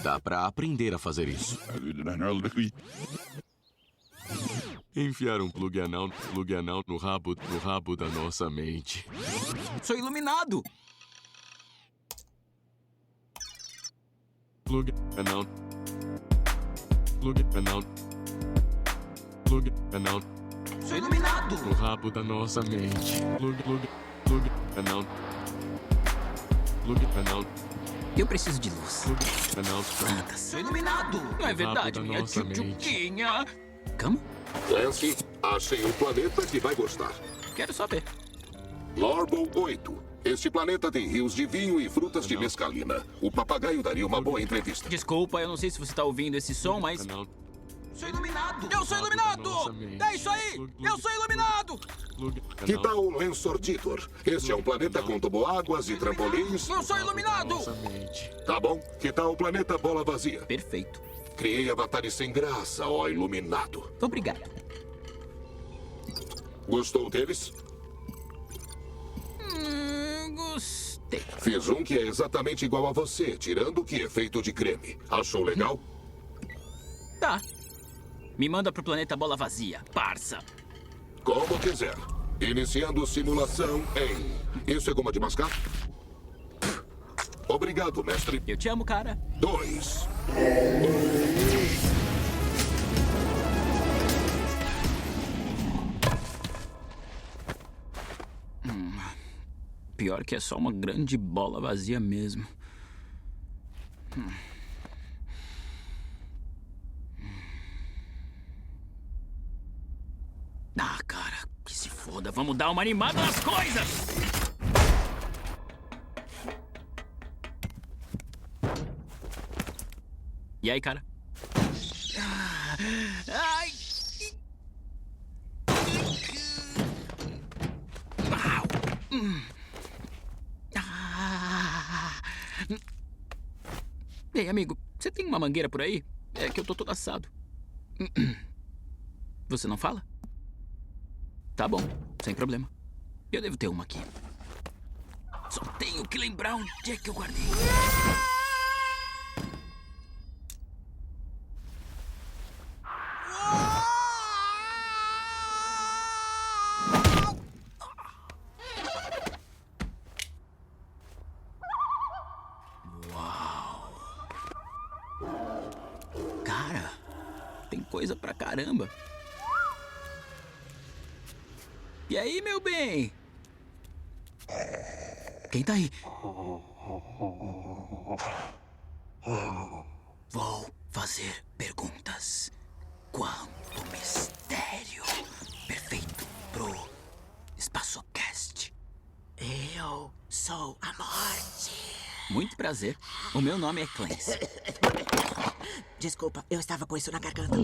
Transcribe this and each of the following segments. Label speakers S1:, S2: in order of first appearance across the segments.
S1: Dá pra aprender a fazer isso. Enfiar um plug anal no rabo da nossa mente.
S2: Sou iluminado!
S1: Plug anal
S2: Sou iluminado!
S1: no rabo da nossa mente. Plug anal.
S2: Eu preciso de luz.
S1: Plug anal.
S2: Sou iluminado! Não é verdade,
S1: da
S2: minha
S1: nossa mente.
S2: tchutchuquinha? Calma,
S3: Clancy, achei um planeta que vai gostar.
S2: quero só ver.
S3: Lorbo 8. Este planeta tem rios de vinho e frutas de mescalina. O papagaio daria uma boa entrevista.
S2: Desculpa, eu não sei se você tá ouvindo esse som, mas...
S1: Anal.
S2: Sou iluminado! Eu sou iluminado! É isso aí! Eu sou iluminado!
S1: Plug
S3: Que
S1: anal.
S3: tal o Lensortitor? Este é um planeta com toboáguas e trampolins.
S2: Eu sou iluminado!
S1: Nossa mente.
S3: Tá bom. Que tal o planeta Bola Vazia?
S2: Perfeito.
S3: Criei avatares sem graça, ó iluminado.
S2: Obrigado.
S3: Gostou deles?
S2: Gostei.
S3: Fiz um que é exatamente igual a você, tirando o que é feito de creme. Achou legal?
S2: Tá. Me manda pro planeta Bola Vazia, parça.
S3: Como quiser. Iniciando simulação em... Isso é goma de mascar? Obrigado, mestre.
S2: Eu te amo, cara.
S3: 2.
S2: Pior que é só uma grande bola vazia mesmo. Ah, cara, que se foda. Vamos dar uma animada nas coisas! E aí, cara? Ai! Au! Ei, amigo, você tem uma mangueira por aí? É que eu tô todo assado. Você não fala? Tá bom, sem problema. Eu devo ter uma aqui. Só tenho que lembrar onde é que eu guardei. Cara, tem coisa pra caramba. E aí, meu bem? Quem tá aí? Vou fazer perguntas. Quanto mistério. Perfeito pro EspaçoCast. Eu sou a morte. Muito prazer. O meu nome é Clancy.
S4: Desculpa, eu estava com isso na garganta.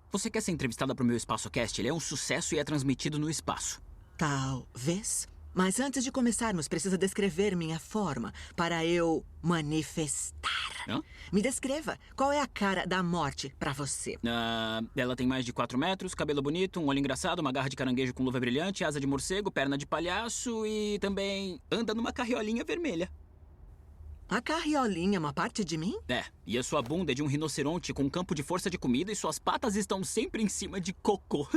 S2: Você quer ser entrevistada pro meu EspaçoCast? Ele é um sucesso e é transmitido no espaço.
S4: Talvez. Mas antes de começarmos, precisa descrever minha forma para eu manifestar.
S2: Hã?
S4: Me descreva. Qual é a cara da morte pra você?
S2: Ela tem mais de 4 metros, cabelo bonito, um olho engraçado, uma garra de caranguejo com luva brilhante, asa de morcego, perna de palhaço e também anda numa carriolinha vermelha.
S4: A carriolinha é uma parte de mim?
S2: É, e a sua bunda é de um rinoceronte com um campo de força de comida e suas patas estão sempre em cima de cocô.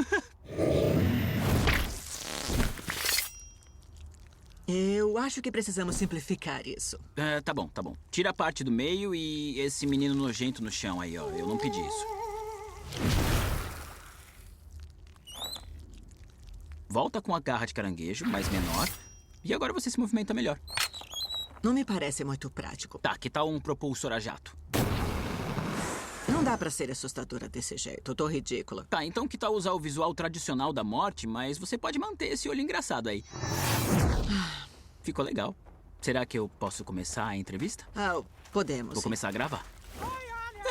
S4: Eu acho que precisamos simplificar isso.
S2: Tá bom, tá bom. Tira a parte do meio e esse menino nojento no chão aí, ó. Eu não pedi isso. Volta com a garra de caranguejo, mais menor. E agora você se movimenta melhor.
S4: Não me parece muito prático.
S2: Tá, que tal um propulsor a jato?
S4: Não dá pra ser assustadora desse jeito. Eu tô ridícula.
S2: Tá, então que tal usar o visual tradicional da morte, mas você pode manter esse olho engraçado aí. Ficou legal. Será que eu posso começar a entrevista?
S4: Ah, podemos.
S2: Vou começar a gravar.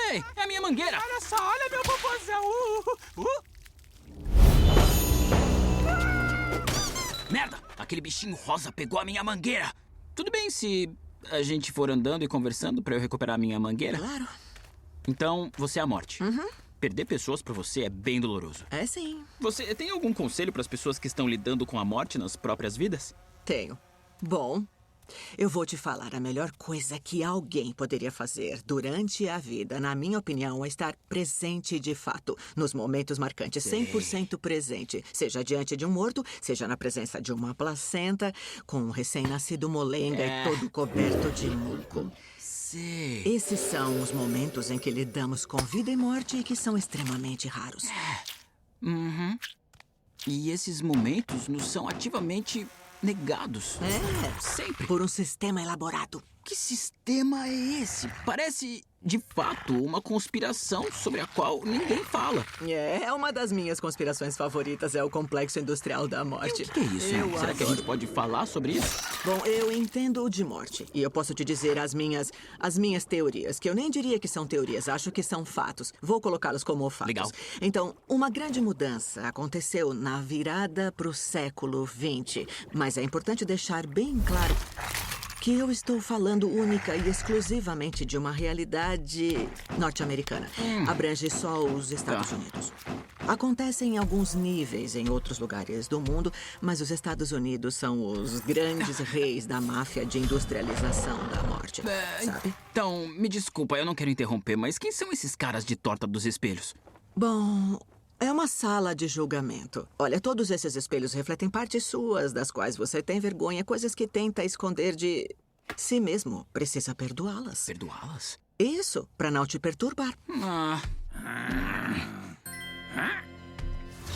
S2: Ei, é a minha mangueira!
S5: Olha só, olha meu popozão.
S2: Merda! Aquele bichinho rosa pegou a minha mangueira! Tudo bem se a gente for andando e conversando pra eu recuperar a minha mangueira?
S4: Claro.
S2: Então, você é a morte. Perder pessoas pra você é bem doloroso.
S4: É sim.
S2: Você tem algum conselho pras pessoas que estão lidando com a morte nas próprias vidas?
S4: Tenho. Bom, Eu vou te falar, a melhor coisa que alguém poderia fazer durante a vida, na minha opinião, é estar presente de fato, nos momentos marcantes, 100% presente. Seja diante de um morto, seja na presença de uma placenta, com um recém-nascido molenga e todo coberto de muco.
S2: Sei.
S4: Esses são os momentos em que lidamos com vida e morte e que são extremamente raros.
S2: E esses momentos nos são ativamente negados. Sempre.
S4: Por um sistema elaborado.
S2: Que sistema é esse? Parece, de fato, uma conspiração sobre a qual ninguém fala.
S4: É uma das minhas conspirações favoritas, é o complexo industrial da morte.
S2: O que é isso?
S4: Eu
S2: Será que a gente
S4: adoro.
S2: pode falar sobre isso?
S4: Bom, eu entendo de morte. E eu posso te dizer as minhas teorias, que eu nem diria que são teorias, acho que são fatos. Vou colocá-los como fatos.
S2: Legal.
S4: Então, uma grande mudança aconteceu na virada para o século XX. Mas é importante deixar bem claro que eu estou falando única e exclusivamente de uma realidade norte-americana. Abrange só os Estados Unidos. Acontece em alguns níveis em outros lugares do mundo, mas os Estados Unidos são os grandes reis da máfia de industrialização da morte, sabe?
S2: Então, me desculpa, eu não quero interromper, mas quem são esses caras de torta dos espelhos?
S4: Bom, é uma sala de julgamento. Olha, todos esses espelhos refletem partes suas, das quais você tem vergonha, coisas que tenta esconder de si mesmo. Precisa perdoá-las.
S2: Perdoá-las?
S4: Isso, para não te perturbar.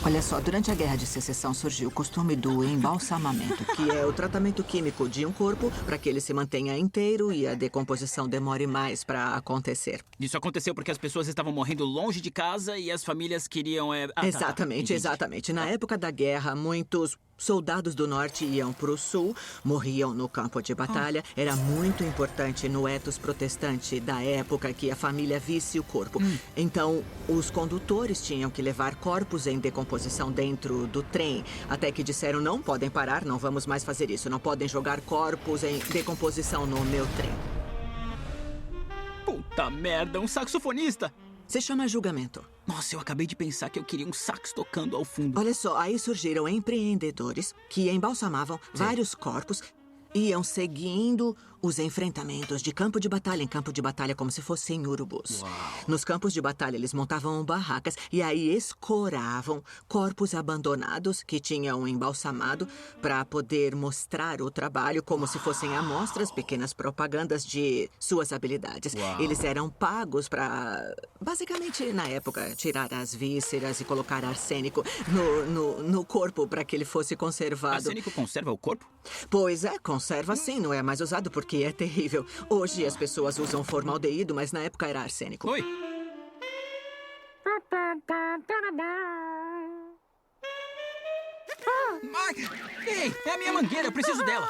S4: Olha só, durante a Guerra de Secessão surgiu o costume do embalsamamento, que é o tratamento químico de um corpo para que ele se mantenha inteiro e a decomposição demore mais para acontecer.
S2: Isso aconteceu porque as pessoas estavam morrendo longe de casa e as famílias queriam...
S4: Exatamente,
S2: entendi.
S4: exatamente. Na época da guerra, muitos soldados do norte iam para o sul, morriam no campo de batalha. Era muito importante no ethos protestante da época que a família visse o corpo. Então, os condutores tinham que levar corpos em decomposição dentro do trem, até que disseram, não podem parar, não vamos mais fazer isso, não podem jogar corpos em decomposição no meu trem.
S2: Puta merda, um saxofonista!
S4: Se chama julgamento.
S2: Nossa, eu acabei de pensar que eu queria um sax tocando ao fundo.
S4: Olha só, aí surgiram empreendedores que embalsamavam vários corpos, iam seguindo os enfrentamentos de campo de batalha em campo de batalha como se fossem urubus. Nos campos de batalha, eles montavam barracas e aí escoravam corpos abandonados que tinham embalsamado para poder mostrar o trabalho como se fossem amostras, pequenas propagandas de suas habilidades. Eles eram pagos para, basicamente, na época, tirar as vísceras e colocar arsênico no corpo para que ele fosse conservado.
S2: Arsênico conserva o corpo?
S4: Pois é, conserva sim, não é mais usado porque é terrível. Hoje as pessoas usam formaldeído, mas na época era arsênico.
S2: Oi. Ei, é a minha mangueira, eu preciso dela.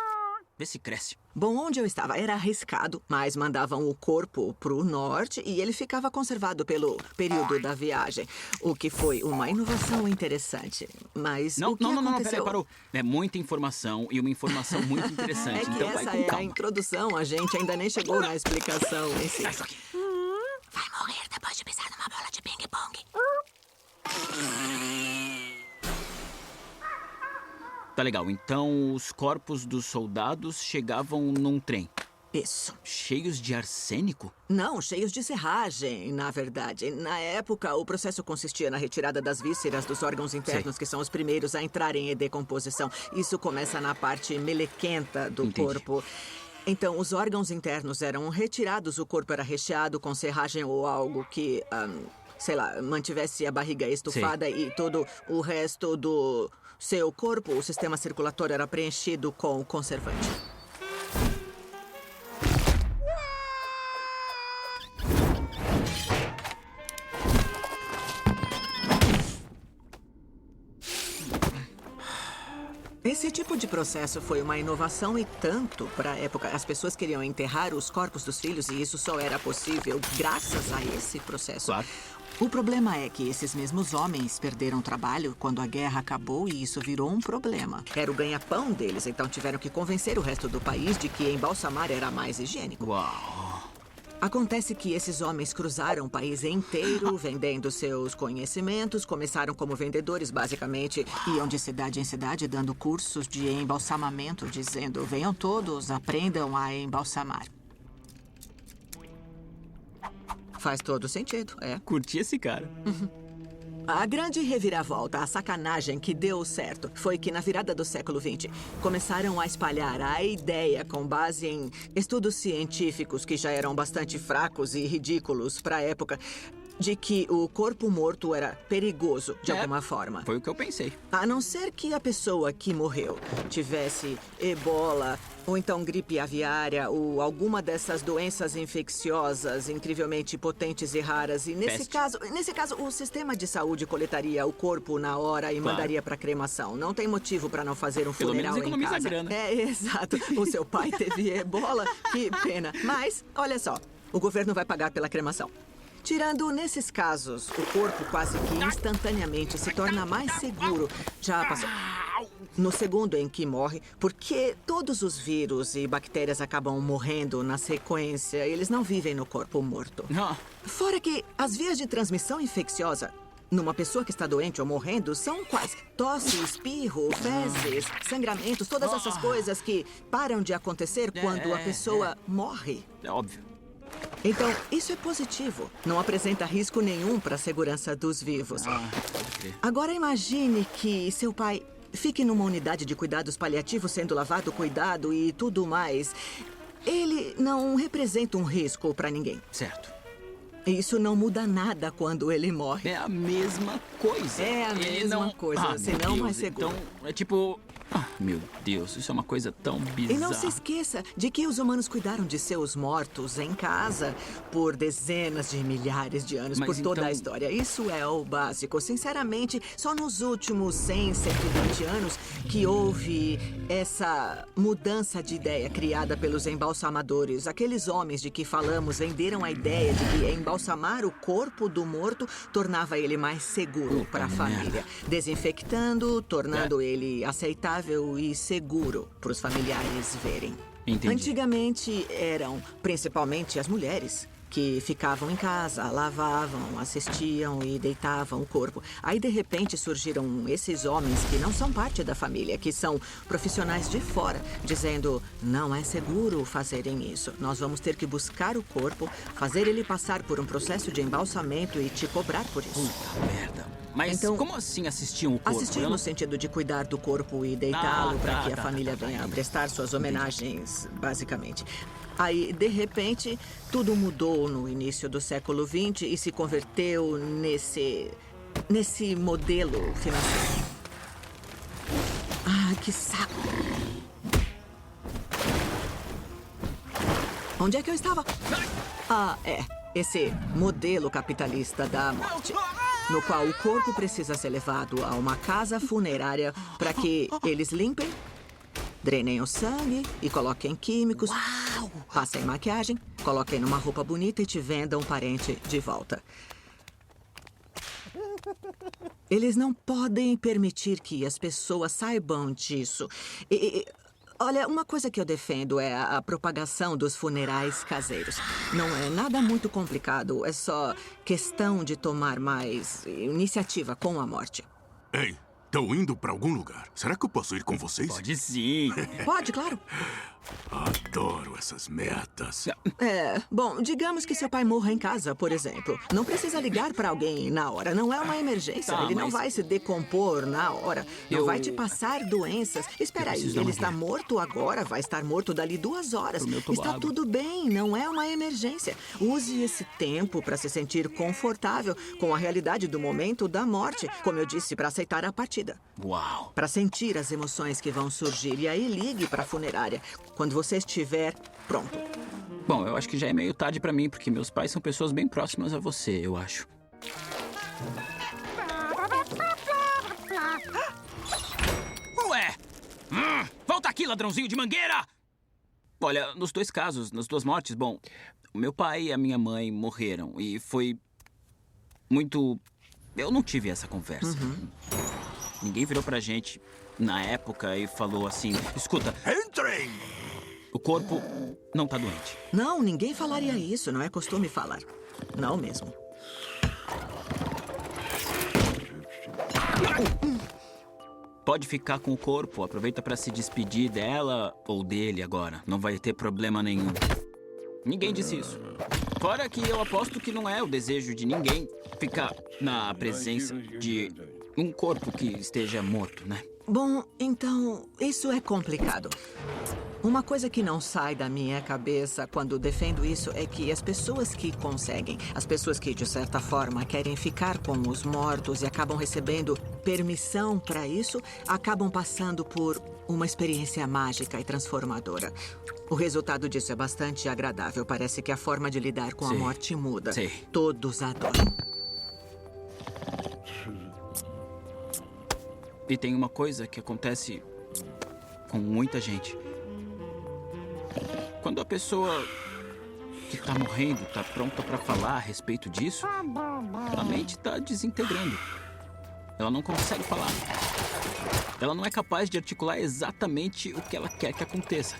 S2: Vê se cresce.
S4: Bom, onde eu estava era arriscado, mas mandavam o corpo pro norte e ele ficava conservado pelo período da viagem, o que foi uma inovação interessante. Mas
S2: Não,
S4: o que
S2: não,
S4: aconteceu...
S2: peraí, parou. É muita informação e uma informação muito
S4: É
S2: interessante,
S4: que
S2: então vai
S4: essa
S2: com
S4: é a
S2: calma.
S4: introdução, a gente ainda nem chegou na explicação em si.
S2: Sai isso aqui.
S4: Vai morrer depois de pisar numa bola de ping-pong.
S2: Tá legal, então os corpos dos soldados chegavam num trem.
S4: Isso.
S2: Cheios de arsênico?
S4: Não, cheios de serragem, na verdade. Na época, o processo consistia na retirada das vísceras dos órgãos internos, que são os primeiros a entrarem em decomposição. Isso começa na parte melequenta do
S2: Entendi.
S4: corpo. Então, os órgãos internos eram retirados, o corpo era recheado com serragem ou algo que, sei lá, mantivesse a barriga estufada e todo o resto do seu corpo, o sistema circulatório era preenchido com conservante. Esse tipo de processo foi uma inovação e tanto para a época. As pessoas queriam enterrar os corpos dos filhos e isso só era possível graças a esse processo.
S2: Claro.
S4: O problema é que esses mesmos homens perderam trabalho quando a guerra acabou e isso virou um problema. Era o ganha-pão deles, então tiveram que convencer o resto do país de que embalsamar era mais higiênico.
S2: Uau.
S4: Acontece que esses homens cruzaram o país inteiro, vendendo seus conhecimentos. Começaram como vendedores, basicamente. Iam de cidade em cidade, dando cursos de embalsamamento, dizendo: venham todos, aprendam a embalsamar. Faz todo sentido, é.
S2: Curti esse cara.
S4: A grande reviravolta, a sacanagem que deu certo, foi que na virada do século XX, começaram a espalhar a ideia com base em estudos científicos que já eram bastante fracos e ridículos para a época, de que o corpo morto era perigoso de alguma forma.
S2: Foi o que eu pensei.
S4: A não ser que a pessoa que morreu tivesse ebola, ou então gripe aviária, ou alguma dessas doenças infecciosas incrivelmente potentes e raras. E nesse caso, o sistema de saúde coletaria o corpo na hora e mandaria para cremação. Não tem motivo para não fazer um
S2: Pelo
S4: funeral
S2: menos
S4: em
S2: economiza
S4: casa.
S2: grana.
S4: É, exato. O seu pai teve ebola, que pena. Mas, olha só, o governo vai pagar pela cremação. Tirando nesses casos, o corpo quase que instantaneamente se torna mais seguro. Já passou. No segundo em que morre, porque todos os vírus e bactérias acabam morrendo na sequência, eles não vivem no corpo morto. Fora que as vias de transmissão infecciosa numa pessoa que está doente ou morrendo são quais? Tosse, espirro, fezes, sangramentos, todas essas coisas que param de acontecer quando a pessoa morre.
S2: É óbvio.
S4: Então, isso é positivo. Não apresenta risco nenhum para a segurança dos vivos.
S2: Pode crer.
S4: Agora imagine que seu pai fique numa unidade de cuidados paliativos sendo lavado, cuidado e tudo mais. Ele não representa um risco para ninguém.
S2: Certo.
S4: Isso não muda nada quando ele morre.
S2: É a mesma coisa.
S4: É a mesma coisa, senão mais seguro.
S2: Então, é tipo... meu Deus, isso é uma coisa tão bizarra.
S4: E não se esqueça de que os humanos cuidaram de seus mortos em casa por dezenas de milhares de anos, por toda a história. Isso é o básico. Sinceramente, só nos últimos 100, 120 anos que houve essa mudança de ideia criada pelos embalsamadores. Aqueles homens de que falamos venderam a ideia de que embalsamar o corpo do morto tornava ele mais seguro para a família, desinfectando, tornando ele aceitável e seguro para os familiares verem.
S2: Entendi.
S4: Antigamente eram principalmente as mulheres que ficavam em casa, lavavam, assistiam e deitavam o corpo. Aí, de repente, surgiram esses homens que não são parte da família, que são profissionais de fora, dizendo: não é seguro fazerem isso. Nós vamos ter que buscar o corpo, fazer ele passar por um processo de embalsamento e te cobrar por isso.
S2: Puta merda. Mas
S4: então,
S2: como assim assistiam o corpo?
S4: Assistir no sentido de cuidar do corpo e deitá-lo para que a família venha prestar suas homenagens, basicamente. Aí, de repente, tudo mudou no início do século XX e se converteu nesse modelo financeiro. Ah, que saco! Onde é que eu estava? Esse modelo capitalista da morte, no qual o corpo precisa ser levado a uma casa funerária para que eles limpem, drenem o sangue e coloquem químicos, passem maquiagem, coloquem numa roupa bonita e te vendam um parente de volta. Eles não podem permitir que as pessoas saibam disso. Olha, uma coisa que eu defendo é a propagação dos funerais caseiros. Não é nada muito complicado, é só questão de tomar mais iniciativa com a morte.
S6: Ei, estão indo para algum lugar. Será que eu posso ir com vocês?
S2: Pode sim.
S4: Pode, claro.
S6: Adoro essas metas.
S4: Bom, digamos que seu pai morra em casa, por exemplo. Não precisa ligar para alguém na hora. Não é uma emergência. Ele não vai se decompor na hora. Não vai te passar doenças. Espera aí, ele está morto agora, vai estar morto dali 2 horas. Está tudo bem, não é uma emergência. Use esse tempo para se sentir confortável com a realidade do momento da morte. Como eu disse, para aceitar a partida.
S2: Uau!
S4: Para sentir as emoções que vão surgir. E aí ligue para a funerária quando você estiver pronto.
S2: Bom, eu acho que já é meio tarde pra mim, porque meus pais são pessoas bem próximas a você, eu acho. Ué! Volta aqui, ladrãozinho de mangueira! Olha, nos 2 casos, nas 2 mortes, bom, o meu pai e a minha mãe morreram e foi muito... Eu não tive essa conversa. Ninguém virou pra gente na época e falou assim: escuta...
S6: Entrem!
S2: O corpo não tá doente.
S4: Não, ninguém falaria isso. Não é costume falar. Não mesmo.
S2: Pode ficar com o corpo. Aproveita pra se despedir dela ou dele agora. Não vai ter problema nenhum. Ninguém disse isso. Fora que eu aposto que não é o desejo de ninguém ficar na presença de um corpo que esteja morto, né?
S4: Bom, então, isso é complicado. Uma coisa que não sai da minha cabeça quando defendo isso é que as pessoas que conseguem, as pessoas que, de certa forma, querem ficar com os mortos e acabam recebendo permissão para isso, acabam passando por uma experiência mágica e transformadora. O resultado disso é bastante agradável. Parece que a forma de lidar com a
S2: Sim.
S4: morte muda.
S2: Sim.
S4: Todos adoram.
S2: E tem uma coisa que acontece com muita gente. Quando a pessoa que tá morrendo tá pronta pra falar a respeito disso, a mente tá desintegrando. Ela não consegue falar. Ela não é capaz de articular exatamente o que ela quer que aconteça.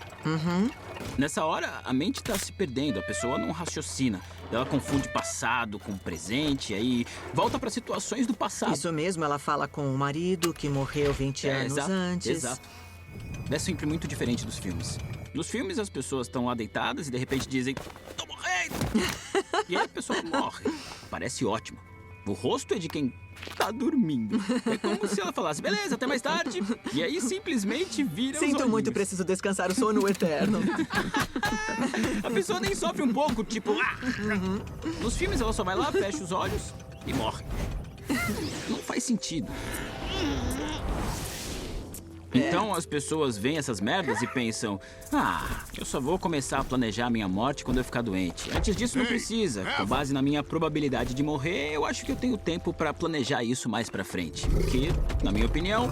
S2: Nessa hora, a mente tá se perdendo, a pessoa não raciocina. Ela confunde passado com presente, aí volta pra situações do passado.
S4: Isso mesmo, ela fala com o marido que morreu 20 anos
S2: exato,
S4: antes.
S2: Exato. É sempre muito diferente dos filmes. Nos filmes, as pessoas estão lá deitadas e de repente dizem: "Tô morrendo!" E aí a pessoa morre. Parece ótimo. O rosto é de quem tá dormindo. É como se ela falasse: "Beleza, até mais tarde." E aí simplesmente vira os
S4: Sinto muito,
S2: olhinhos.
S4: preciso descansar o sono eterno.
S2: A pessoa nem sofre um pouco, tipo... Nos filmes ela só vai lá, fecha os olhos e morre. Não faz sentido. Então as pessoas veem essas merdas e pensam: eu só vou começar a planejar a minha morte quando eu ficar doente. Antes disso não precisa. Com base na minha probabilidade de morrer, eu acho que eu tenho tempo pra planejar isso mais pra frente. O que, na minha opinião,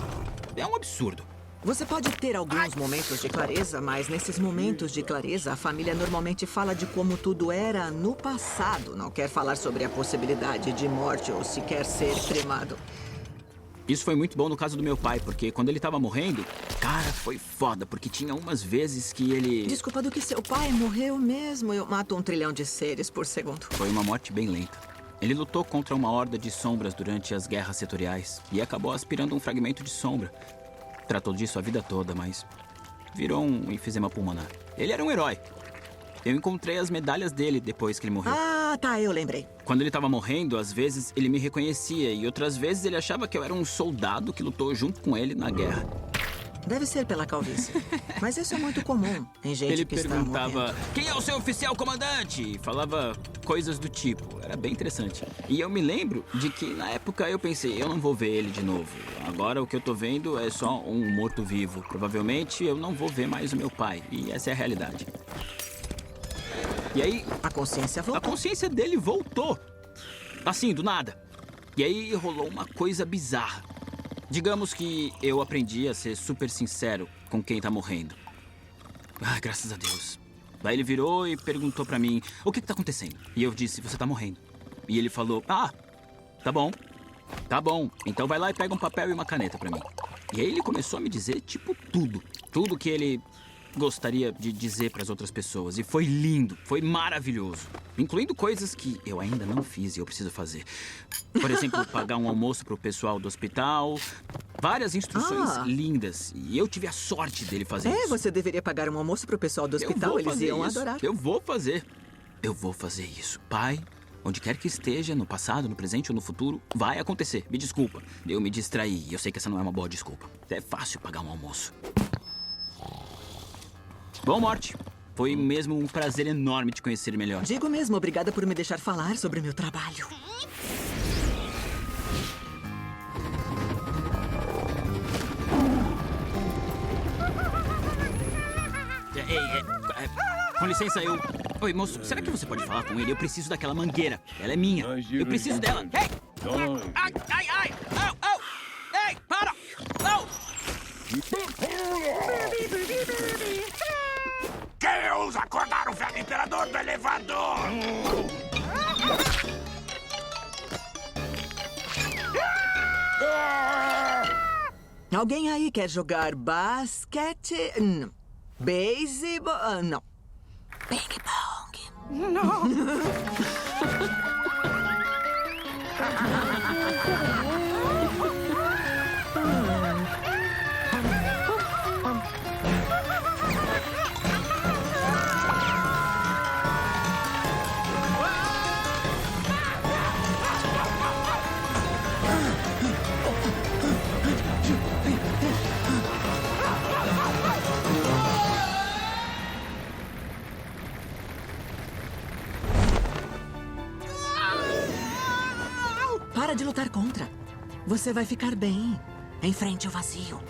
S2: é um absurdo.
S4: Você pode ter alguns momentos de clareza, mas nesses momentos de clareza, a família normalmente fala de como tudo era no passado. Não quer falar sobre a possibilidade de morte ou sequer ser cremado.
S2: Isso foi muito bom no caso do meu pai, porque quando ele tava morrendo, cara, foi foda, porque tinha umas vezes que ele...
S4: Desculpa, do que seu pai morreu mesmo. Eu mato 1 trilhão de seres por segundo.
S2: Foi uma morte bem lenta. Ele lutou contra uma horda de sombras durante as guerras setoriais e acabou aspirando um fragmento de sombra. Tratou disso a vida toda, mas virou um enfisema pulmonar. Ele era um herói. Eu encontrei as medalhas dele depois que ele morreu.
S4: Ah, tá, eu lembrei.
S2: Quando ele tava morrendo, às vezes ele me reconhecia e outras vezes ele achava que eu era um soldado que lutou junto com ele na guerra.
S4: Deve ser pela calvície. Mas isso é muito comum em gente
S2: Ele
S4: que está
S2: perguntava:
S4: morrendo.
S2: "Quem é o seu oficial comandante?" E falava coisas do tipo. Era bem interessante. E eu me lembro de que na época eu pensei: eu não vou ver ele de novo. Agora o que eu tô vendo é só um morto-vivo. Provavelmente eu não vou ver mais o meu pai. E essa é a realidade. E aí,
S4: A consciência
S2: a
S4: voltou.
S2: consciência dele voltou. Assim, do nada. E aí rolou uma coisa bizarra. Digamos que eu aprendi a ser super sincero com quem tá morrendo. Graças a Deus. Daí ele virou e perguntou pra mim: "O que tá acontecendo?" E eu disse: "Você tá morrendo." E ele falou: tá bom. Tá bom, então vai lá e pega um papel e uma caneta pra mim." E aí ele começou a me dizer, tipo, tudo. Tudo que ele gostaria de dizer pras outras pessoas. E foi lindo, foi maravilhoso. Incluindo coisas que eu ainda não fiz e eu preciso fazer. Por exemplo, pagar um almoço pro pessoal do hospital. Várias instruções lindas. E eu tive a sorte dele fazer isso.
S4: Você deveria pagar um almoço pro pessoal do
S2: Eu
S4: hospital.
S2: vou
S4: Eles
S2: fazer
S4: iam
S2: isso.
S4: adorar.
S2: Eu vou fazer. Eu vou fazer isso. Pai, onde quer que esteja, no passado, no presente ou no futuro, vai acontecer. Me desculpa. Eu me distraí. Eu sei que essa não é uma boa desculpa. É fácil pagar um almoço. Bom, Morte. Foi mesmo um prazer enorme te conhecer melhor.
S4: Digo mesmo, obrigada por me deixar falar sobre meu trabalho.
S2: Com licença, eu... Oi, moço, será que você pode falar com ele? Eu preciso daquela mangueira. Ela é minha. Eu preciso dela. Ei! Ai, ai, ai! Au, au! Ei, para! Au!
S6: Quem ousa acordar o velho imperador do elevador?
S4: Alguém aí quer jogar basquete? Baseball... não. Ping pong. Para de lutar contra. Você vai ficar bem. Enfrente o vazio.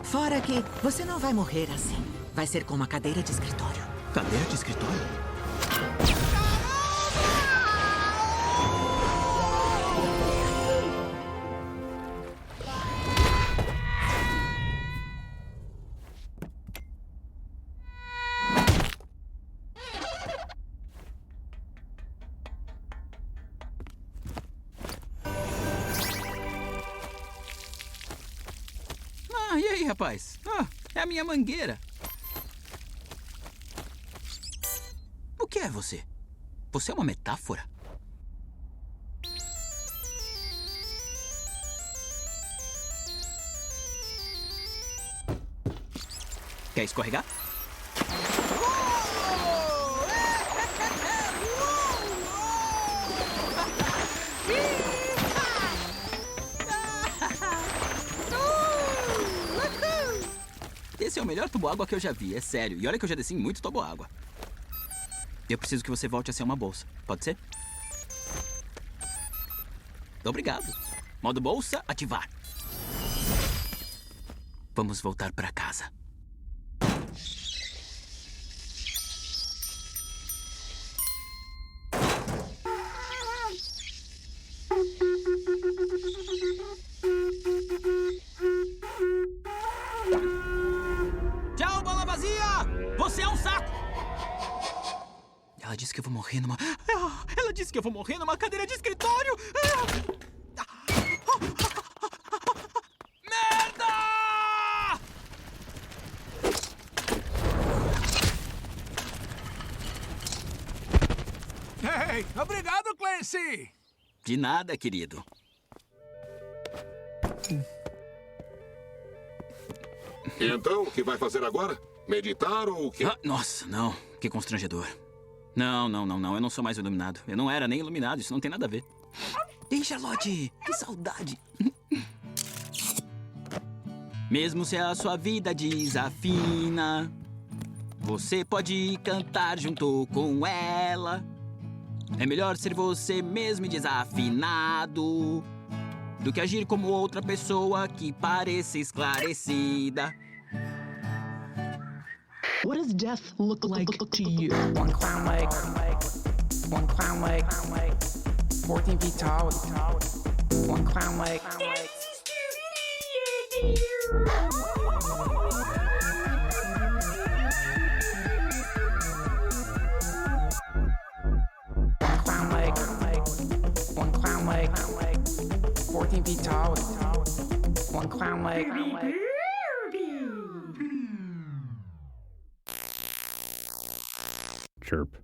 S4: Fora que você não vai morrer assim. Vai ser com uma cadeira de escritório.
S2: Cadeira de escritório? E aí, rapaz? É a minha mangueira. O que é você? Você é uma metáfora? Quer escorregar? Esse é o melhor toboágua que eu já vi, é sério. E olha que eu já desci em muito toboágua. Eu preciso que você volte a ser uma bolsa. Pode ser? Obrigado. Modo bolsa, ativar. Vamos voltar pra casa. Tchau, bola vazia! Você é um saco! Ela disse que eu vou morrer numa... Ela disse que eu vou morrer numa cadeira de escritório! Merda!
S5: Ei, obrigado, Clancy!
S2: De nada, querido.
S3: E então, o que vai fazer agora? Meditar ou o quê?
S2: Nossa, não. Que constrangedor. Não. Eu não sou mais iluminado. Eu não era nem iluminado. Isso não tem nada a ver. Ei, Charlotte. Que saudade. Mesmo se a sua vida desafina, você pode cantar junto com ela. É melhor ser você mesmo e desafinado do que agir como outra pessoa que pareça esclarecida.
S7: What does death look like to you?
S8: One clown leg, 14 feet tall. One clown leg. One clown leg, 14 feet tall. One clown leg.
S9: Chirp.